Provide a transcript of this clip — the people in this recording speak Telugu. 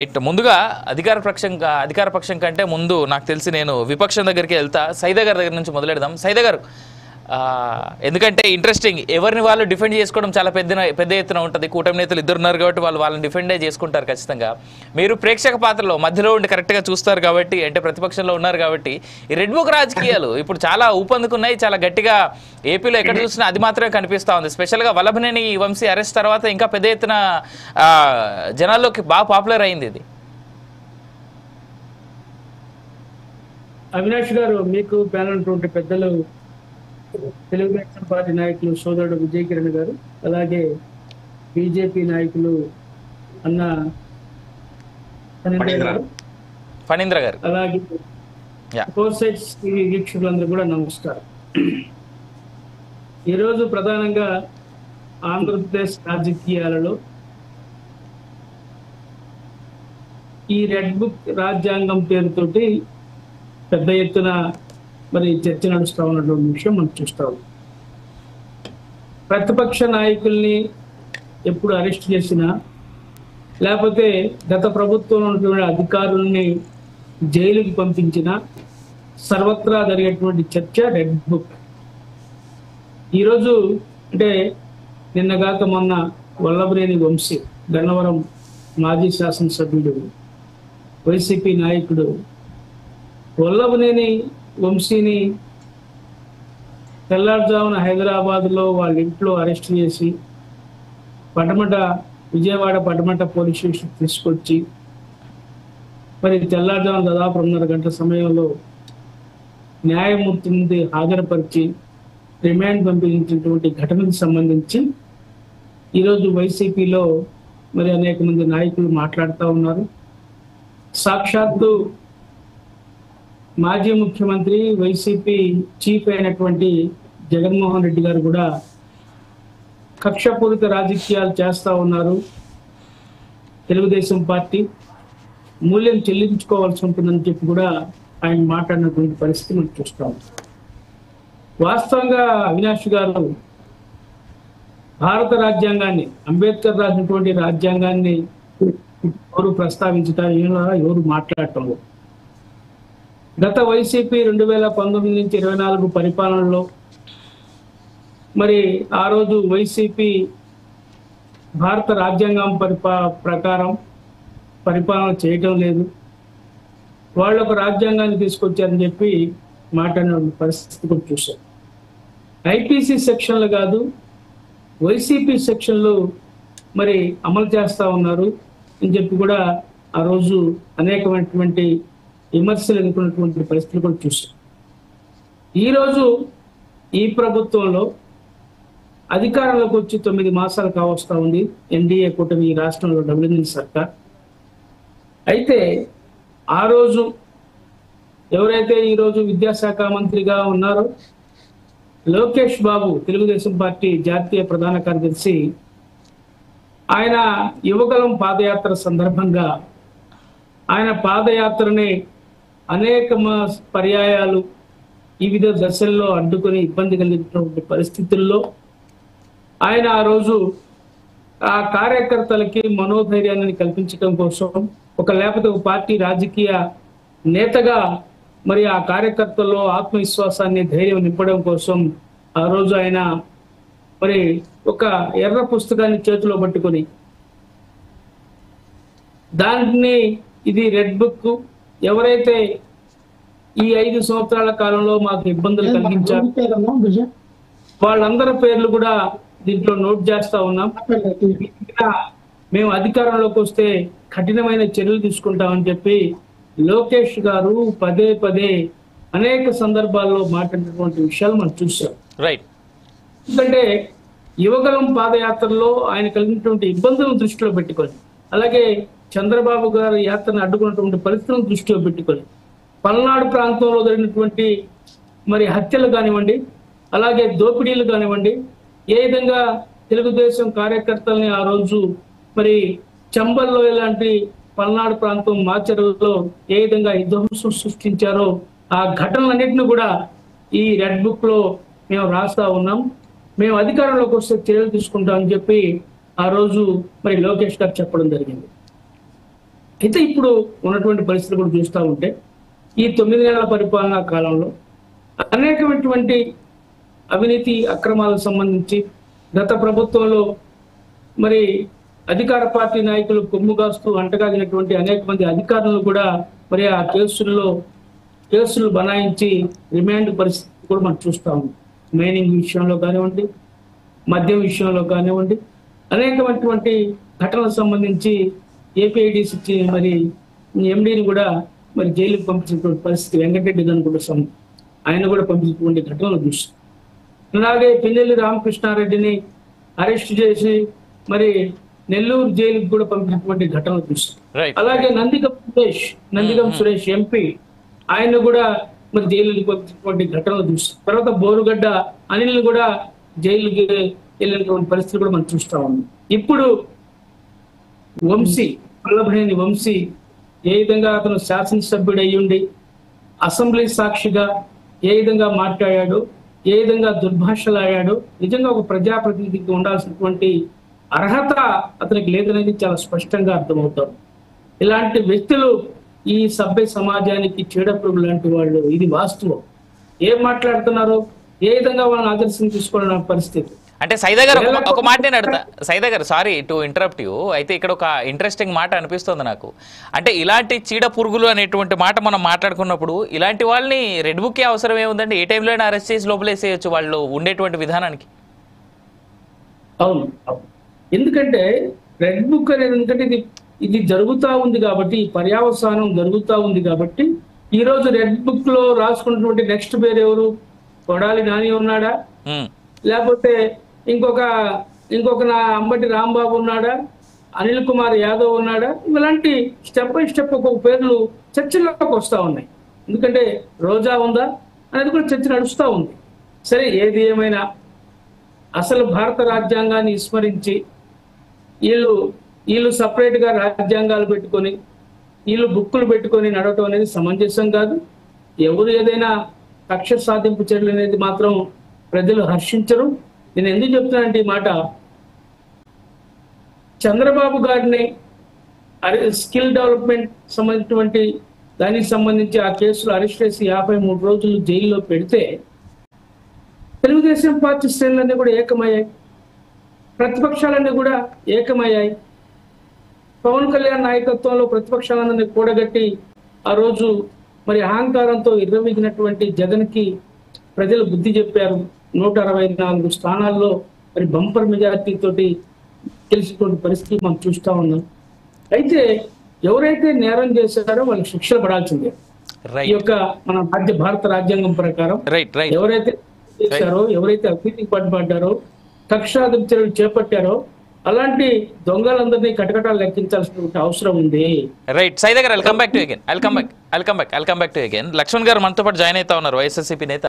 ముందుగా అధికార పక్షం కంటే ముందు నాకు తెలిసి నేను విపక్షం దగ్గరికి వెళ్తా. సైదా గారి దగ్గర నుంచి మొదలెడదాం. సైదా గారు, ఎందుకంటే ఇంట్రెస్టింగ్, ఎవరిని వాళ్ళు డిఫెండ్ చేసుకోవడం చాలా పెద్ద ఎత్తున ఉంటుంది. కూటమి నేతలు ఇద్దరు ఉన్నారు కాబట్టి వాళ్ళని డిఫెండే చేసుకుంటారు ఖచ్చితంగా. మీరు ప్రేక్షక పాత్రలో మధ్యలో ఉండి కరెక్ట్గా చూస్తారు కాబట్టి, అంటే ప్రతిపక్షంలో ఉన్నారు కాబట్టి, ఈ రెడ్ బుక్ రాజకీయాలు ఇప్పుడు చాలా ఊపందుకున్నాయి. చాలా గట్టిగా ఏపీలో ఎక్కడ చూసినా అది మాత్రమే కనిపిస్తూ ఉంది. స్పెషల్గా వల్లభనేని వంశీ అరెస్ట్ తర్వాత ఇంకా పెద్ద ఎత్తున జనాల్లోకి బాగా పాపులర్ అయింది ఇది. అవినాష్ గారు, మీకు ప్యానల్ ఉన్నటువంటి పెద్దలు తెలుగుదేశం పార్టీ నాయకులు సోదరుడు విజయ్ కిరణ్ గారు, అలాగే బీజేపీ నాయకులు అన్న ఫణీంద్ర గారు, అలాగే ఫోర్సైట్స్ టీవీ వీక్షకులందరూ కూడా నమస్కారం. ఈరోజు ప్రధానంగా ఆంధ్రప్రదేశ్ రాజకీయాలలో ఈ రెడ్ బుక్ రాజ్యాంగం పేరుతోటి పెద్ద ఎత్తున మరి చర్చ నడుస్తూ ఉన్నటువంటి విషయం మనం చూస్తాం. ప్రతిపక్ష నాయకుల్ని ఎప్పుడు అరెస్ట్ చేసినా, లేకపోతే గత ప్రభుత్వంలో ఉన్నటువంటి అధికారుల్ని జైలుకి పంపించినా సర్వత్రా జరిగేటువంటి చర్చ రెడ్ బుక్. ఈరోజు అంటే నిన్నగాక మొన్న వల్లభనేని వంశీ, గన్నవరం మాజీ శాసనసభ్యుడు, వైసీపీ నాయకుడు వల్లభనేని వంశీని తెల్లారుజామున హైదరాబాద్లో వాళ్ళ ఇంట్లో అరెస్ట్ చేసి విజయవాడ పటమట పోలీస్ స్టేషన్ తీసుకొచ్చి మరి తెల్లారుజామున దాదాపు 2.5 గంటల సమయంలో న్యాయమూర్తి ముందు హాజరుపరిచి రిమాండ్ పంపించినటువంటి ఘటనకు సంబంధించి ఈరోజు వైసీపీలో మరి అనేక మంది నాయకులు మాట్లాడుతూ ఉన్నారు. సాక్షాత్తు మాజీ ముఖ్యమంత్రి, వైసీపీ చీఫ్ అయినటువంటి జగన్మోహన్ రెడ్డి గారు కూడా కక్షపూరిత రాజకీయాలు చేస్తూ ఉన్నారు. తెలుగుదేశం పార్టీ మూల్యం చెల్లించుకోవాల్సి ఉంటుందని చెప్పి కూడా ఆయన మాట్లాడినటువంటి పరిస్థితి మనం చూస్తాం. వాస్తవంగా అవినాష్ గారు భారత రాజ్యాంగాన్ని, అంబేద్కర్ రాసినటువంటి రాజ్యాంగాన్ని ఎవరు ప్రస్తావించటం, ఎవరు మాట్లాడటం. గత వైసీపీ 2019 నుంచి 24 పరిపాలనలో మరి ఆ రోజు వైసీపీ భారత రాజ్యాంగం ప్రకారం పరిపాలన చేయటం లేదు, వాళ్ళు ఒక రాజ్యాంగాన్ని తీసుకొచ్చారని చెప్పి మాట్లాడిన పరిస్థితి కూడా చూశారు. ఐపీసీ సెక్షన్లు కాదు, వైసీపీ సెక్షన్లు మరి అమలు చేస్తూ ఉన్నారు అని చెప్పి కూడా ఆ రోజు అనేకమైనటువంటి విమర్శలు ఎదుర్కొన్నటువంటి పరిస్థితులు కూడా చూసాం. ఈరోజు ఈ ప్రభుత్వంలో అధికారంలోకి వచ్చి 9 మాసాలు కావస్తా ఉంది ఎన్డీఏ కూటమి ఈ రాష్ట్రంలో డబ్ల్యూఎన్ సర్కార్. అయితే ఆ రోజు ఎవరైతే ఈరోజు విద్యాశాఖ మంత్రిగా ఉన్నారో లోకేష్ బాబు, తెలుగుదేశం పార్టీ జాతీయ ప్రధాన కార్యదర్శి, ఆయన యువగలం పాదయాత్ర సందర్భంగా ఆయన పాదయాత్రని అనేక పర్యాయాలు వివిధ దశల్లో అడ్డుకొని ఇబ్బంది కలిగినటువంటి పరిస్థితుల్లో ఆయన ఆ రోజు ఆ కార్యకర్తలకి మనోధైర్యాన్ని కల్పించడం కోసం, లేకపోతే ఒక పార్టీ రాజకీయ నేతగా మరి ఆ కార్యకర్తల్లో ఆత్మవిశ్వాసాన్ని, ధైర్యం నింపడం కోసం ఆ రోజు ఆయన మరి ఒక ఎర్ర పుస్తకాన్ని చేతిలో పట్టుకొని దాన్ని ఇది రెడ్ బుక్, ఎవరైతే ఈ 5 సంవత్సరాల కాలంలో మాకు ఇబ్బందులు కలిగించారు వాళ్ళందరి పేర్లు కూడా దీంట్లో నోట్ చేస్తా ఉన్నాం. మేము అధికారంలోకి వస్తే కఠినమైన చర్యలు తీసుకుంటామని చెప్పి లోకేష్ గారు పదే అనేక సందర్భాల్లో మాట్లాడినటువంటి విషయాలు మనం చూసాం. ఎందుకంటే యువగలం పాదయాత్రలో ఆయన కలిగినటువంటి ఇబ్బందులను దృష్టిలో పెట్టుకొని, అలాగే చంద్రబాబు గారి యాత్రను అడ్డుకున్నటువంటి పరిస్థితులను దృష్టిలో పెట్టుకొని, పల్నాడు ప్రాంతంలో జరిగినటువంటి మరి హత్యలు కానివ్వండి, అలాగే దోపిడీలు కానివ్వండి, ఏ విధంగా తెలుగుదేశం కార్యకర్తల్ని ఆ రోజు మరి చంబల్లో ఇలాంటి పల్నాడు ప్రాంతం మాచర్లలో ఏ విధంగా విధ్వంసం సృష్టించారో ఆ ఘటనలన్నింటినీ కూడా ఈ రెడ్ బుక్ లో మేము రాస్తా ఉన్నాం. మేము అధికారంలోకి వస్తే చర్యలు తీసుకుంటామని చెప్పి ఆ రోజు మరి లోకేష్ గారు చెప్పడం జరిగింది. అయితే ఇప్పుడు ఉన్నటువంటి పరిస్థితులు కూడా చూస్తూ ఉంటే ఈ 9 నెలల పరిపాలనా కాలంలో అనేకమైనటువంటి అవినీతి అక్రమాలకు సంబంధించి గత ప్రభుత్వంలో మరి అధికార పార్టీ నాయకులు కొమ్ము కాస్తూ అంటగాగినటువంటి అనేక మంది అధికారులను కూడా మరి ఆ కేసులు బనాయించి రిమాండ్ పరిస్థితి కూడా మనం చూస్తాము. మైనింగ్ విషయంలో కానివ్వండి, మద్యం విషయంలో కానివ్వండి, అనేకమైనటువంటి ఘటనలకు సంబంధించి ఏపీఐడిసి మరి ఎండీని కూడా మరి జైలుకు పంపించినటువంటి పరిస్థితి, వెంకటరెడ్డి గారిని కూడా ఆయన కూడా పంపించినటువంటి ఘటనలు చూస్తాం. అలాగే పిన్నెల్లి రామకృష్ణారెడ్డిని అరెస్ట్ చేసి మరి నెల్లూరు జైలుకి కూడా పంపినటువంటి ఘటనలు చూస్తాం. అలాగే నందిగం సురేష్ ఎంపీ ఆయన కూడా మరి జైలుకి పంపినటువంటి ఘటనలు చూస్తాం. తర్వాత బోరుగడ్డ అనిల్ని కూడా జైలుకి వెళ్ళినటువంటి పరిస్థితి కూడా మనం చూస్తా ఉన్నాం. ఇప్పుడు వల్లభనేని వంశీ ఏ విధంగా అతను శాసనసభ్యుడు అయ్యుండి అసెంబ్లీ సాక్షిగా ఏ విధంగా మాట్లాడాడు, ఏ విధంగా దుర్భాషలాడాడు, నిజంగా ఒక ప్రజాప్రతినిధికి ఉండాల్సినటువంటి అర్హత అతనికి లేదనేది చాలా స్పష్టంగా అర్థమవుతారు. ఇలాంటి వ్యక్తులు ఈ సభ్య సమాజానికి చీడపురుగు లాంటి వాళ్ళు. ఇది వాస్తవం. ఏం మాట్లాడుతున్నారో, ఏ విధంగా వాళ్ళని ఆదర్శం తీసుకోవాలన్న పరిస్థితి. అంటే సైదా గారు ఒక మాట నేను అడుగుతా. సైదా గారు, సారీ టు ఇంటరప్ట్ యూ, అయితే ఇక్కడ ఒక ఇంట్రెస్టింగ్ మాట అనిపిస్తుంది నాకు. అంటే ఇలాంటి చీడ పురుగులు అనేటువంటి మాట మనం మాట్లాడుకున్నప్పుడు ఇలాంటి వాళ్ళని రెడ్ బుక్ అవసరం ఏముందండి? ఏ టైంలో అయినా అరెస్ట్ చేసి లోపలేసేయచ్చు వాళ్ళు ఉండేటువంటి విధానానికి. అవును, ఎందుకంటే రెడ్ బుక్ అనేది ఎందుకంటే ఇది జరుగుతూ ఉంది కాబట్టి, ఈ పర్యావసానం జరుగుతూ ఉంది కాబట్టి ఈ రోజు రెడ్ బుక్ లో రాసుకున్నటువంటి నెక్స్ట్ పేరు ఎవరు? కొడాలి నాని ఉన్నాడా, లేకపోతే ఇంకొక నా అంబటి రాంబాబు ఉన్నాడా, అనిల్ కుమార్ యాదవ్ ఉన్నాడా? ఇలాంటి స్టెప్ బై స్టెప్ ఒక్కొక్క పేర్లు చర్చల్లోకి వస్తూ ఉన్నాయి. ఎందుకంటే రోజా ఉందా అనేది కూడా చర్చ నడుస్తూ ఉంది. సరే, ఏది ఏమైనా అసలు భారత రాజ్యాంగాన్ని విస్మరించి వీళ్ళు సపరేట్ గా రాజ్యాంగాలు పెట్టుకొని వీళ్ళు బుక్కులు పెట్టుకొని నడవటం అనేది సమంజసం కాదు. ఎవరు ఏదైనా కక్ష సాధింపు చర్యలు అనేది మాత్రం ప్రజలు హర్షించరు. నేను ఎందుకు చెప్తున్నానంటే ఈ మాట, చంద్రబాబు గారిని స్కిల్ డెవలప్మెంట్ సంబంధించినటువంటి దానికి సంబంధించి ఆ కేసులో అరెస్ట్ చేసి 53 రోజులు జైల్లో పెడితే తెలుగుదేశం పార్టీ శ్రేణులన్నీ కూడా ఏకమయ్యాయి, ప్రతిపక్షాలన్నీ కూడా ఏకమయ్యాయి. పవన్ కళ్యాణ్ నాయకత్వంలో ప్రతిపక్షాలందరినీ కూడగట్టి ఆ రోజు మరి అహంకారంతో ఇర్రవీగినటువంటి జగన్కి ప్రజలు బుద్ధి చెప్పారు. 164 స్థానాల్లో మరి బంపర్ మెజార్టీ తోటి గెలిచినటువంటి పరిస్థితి మనం చూస్తా ఉన్నాం. అయితే ఎవరైతే నేరం చేశారో వాళ్ళకి శిక్షలు పడాల్సిందే. ఈ యొక్క మన భారత రాజ్యాంగం ప్రకారం ఎవరైతే చేశారో, ఎవరైతే అవినీతికి పడ్డారో, కక్షాధిప చర్యలు చేపట్టారో అలాంటి దొంగలందరినీ కటకటాలు లెక్కించాల్సిన అవసరం ఉంది. రైట్ సైదా గారు, I'll come back to you again. Laxman గారు మనతో పాటు జాయిన్ అవుతా ఉన్నారు, వైఎస్ఆర్సీపీ నేత.